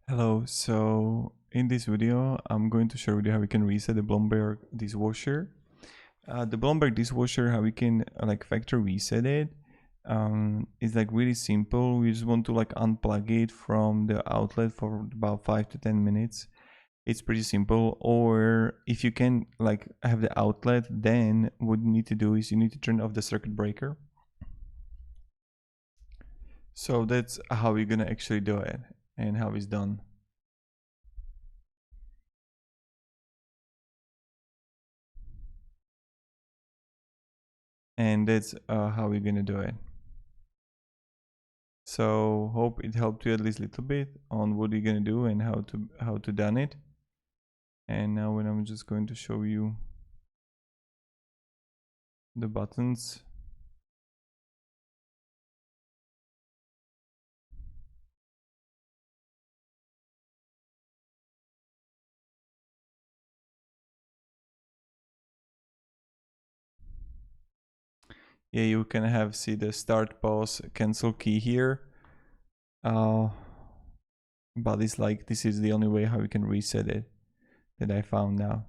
Hello, so in this video I'm going to show you how we can reset the Blomberg dishwasher. The Blomberg dishwasher, how we can like factory reset it, is like really simple. We just want to like unplug it from the outlet for about 5 to 10 minutes. It's pretty simple. Or if you can like have the outlet, then what you need to do is you need to turn off the circuit breaker. So that's how we're gonna actually do it and how it's done. And that's how we're gonna do it. So hope it helped you at least a little bit on what you're gonna do and how to done it. And now when I'm just going to show you the buttons. Yeah, you can see the start, pause, cancel key here. But it's like this is the only way how you can reset it that I found out.